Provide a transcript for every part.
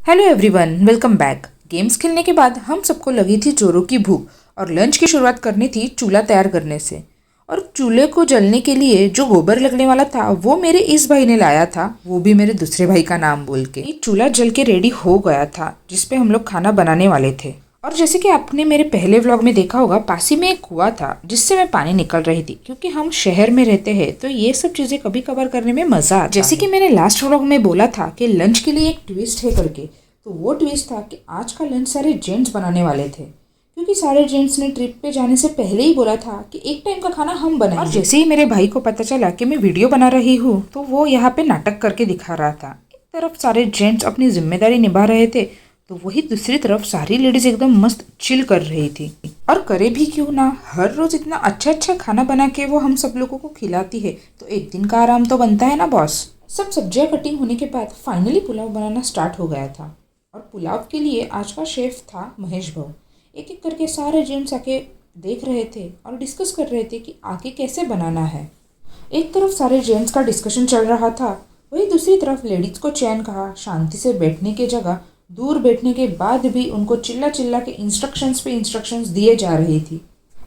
Hello everyone, welcome back. Games खेलने के बाद हम सबको लगी थी जोरों की भूख और लंच की शुरुआत करनी थी चूल्हा तैयार करने से। और चूल्हे को जलने के लिए जो गोबर लगने वाला था वो मेरे इस भाई ने लाया था, वो भी मेरे दूसरे भाई का नाम बोल के। ये चूल्हा जल के रेडी हो गया था जिसपे हम लोग खाना बनाने वाले थे। और जैसे कि आपने मेरे पहले व्लॉग में देखा होगा, पास ही में एक कुआं था जिससे मैं पानी निकल रही थी, क्योंकि हम शहर में रहते हैं तो ये सब चीजें कभी कभार करने में मजा आता है। जैसे कि मैंने लास्ट व्लॉग में बोला था कि लंच के लिए एक ट्विस्ट है करके, तो वो ट्विस्ट था कि आज का लंच सारे जेंट्स बनाने वाले थे, क्योंकि सारे जेंट्स ने ट्रिप पे जाने से पहले ही बोला था कि एक टाइम का खाना हम बनाएंगे। और जैसे ही मेरे भाई को पता चला कि मैं वीडियो बना रही हूँ तो वो यहाँ पे नाटक करके दिखा रहा था। एक तरफ सारे जेंट्स अपनी जिम्मेदारी निभा रहे थे तो वही दूसरी तरफ सारी लेडीज एकदम मस्त चिल कर रही थी। और करे भी क्यों ना, हर रोज इतना अच्छा अच्छा खाना बना के वो हम सब लोगों को खिलाती है तो एक दिन का आराम तो बनता है ना बॉस। सब सब्जियां कटिंग होने के बाद फाइनली पुलाव बनाना स्टार्ट हो गया था। और पुलाव के लिए आज का शेफ था महेश भाऊ। एक एक करके सारे जेंट्स आके देख रहे थे और डिस्कस कर रहे थे कि आगे कैसे बनाना है। एक तरफ सारे जेंट्स का डिस्कशन चल रहा था, वही दूसरी तरफ लेडीज को चैन कहा शांति से बैठने की जगह दूर बैठने के बाद भी उनको चिल्ला चिल्ला के इंस्ट्रक्शंस पे इंस्ट्रक्शंस दिए जा रही थी।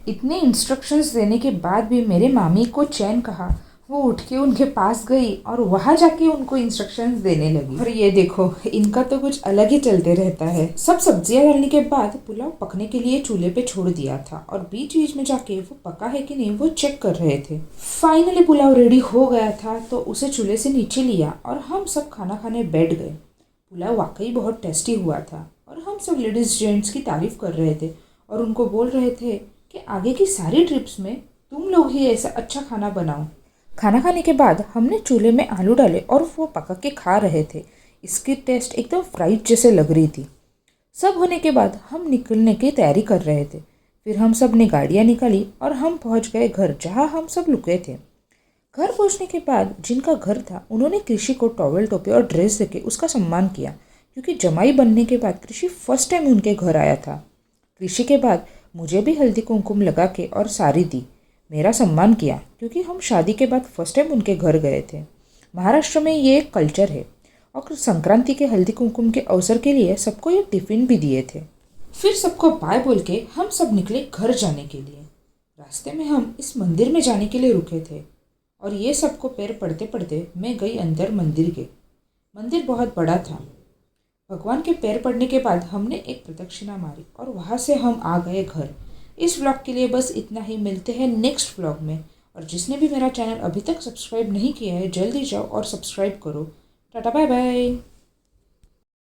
इतने इंस्ट्रक्शंस देने के बाद भी मेरे मामी को चैन कहा, वो उठ के उनके पास गई और वहाँ जाके उनको इंस्ट्रक्शंस देने लगी। और ये देखो, इनका तो कुछ अलग ही चलते रहता है। सब सब्जियां डालने के बाद पुलाव पकने के लिए चूल्हे पे छोड़ दिया था और बीच बीच में जाके वो पका है कि नहीं वो चेक कर रहे थे। फाइनली पुलाव रेडी हो गया था तो उसे चूल्हे से नीचे लिया और हम सब खाना खाने बैठ गए। पुलाव वाकई बहुत टेस्टी हुआ था और हम सब लेडीज जेंट्स की तारीफ कर रहे थे और उनको बोल रहे थे कि आगे की सारी ट्रिप्स में तुम लोग ही ऐसा अच्छा खाना बनाओ। खाना खाने के बाद हमने चूल्हे में आलू डाले और वो पका के खा रहे थे। इसकी टेस्ट एकदम फ्राइड जैसे लग रही थी। सब होने के बाद हम निकलने की तैयारी कर रहे थे। फिर हम सब ने गाड़ियाँ निकाली और हम पहुंच गए घर जहां हम सब लुके थे। घर पहुंचने के बाद जिनका घर था उन्होंने कृषि को टॉवेल टोपी और ड्रेस देके उसका सम्मान किया, क्योंकि जमाई बनने के बाद कृषि फर्स्ट टाइम उनके घर आया था। कृषि के बाद मुझे भी हल्दी कुमकुम लगा के और साड़ी दी, मेरा सम्मान किया, क्योंकि हम शादी के बाद फर्स्ट टाइम उनके घर गए थे। महाराष्ट्र में ये एक कल्चर है और संक्रांति के हल्दी कुमकुम के अवसर के लिए सबको ये टिफिन भी दिए थे। फिर सबको बाय बोल के हम सब निकले घर जाने के लिए। रास्ते में हम इस मंदिर में जाने के लिए रुके थे और ये सबको पैर पड़ते पड़ते मैं गई अंदर मंदिर के। मंदिर बहुत बड़ा था। भगवान के पैर पड़ने के बाद हमने एक प्रदक्षिणा मारी और वहाँ से हम आ गए घर। इस व्लॉग के लिए बस इतना ही। मिलते हैं नेक्स्ट व्लॉग में। और जिसने भी मेरा चैनल अभी तक सब्सक्राइब नहीं किया है जल्दी जाओ और सब्सक्राइब करो। Tata bye bye.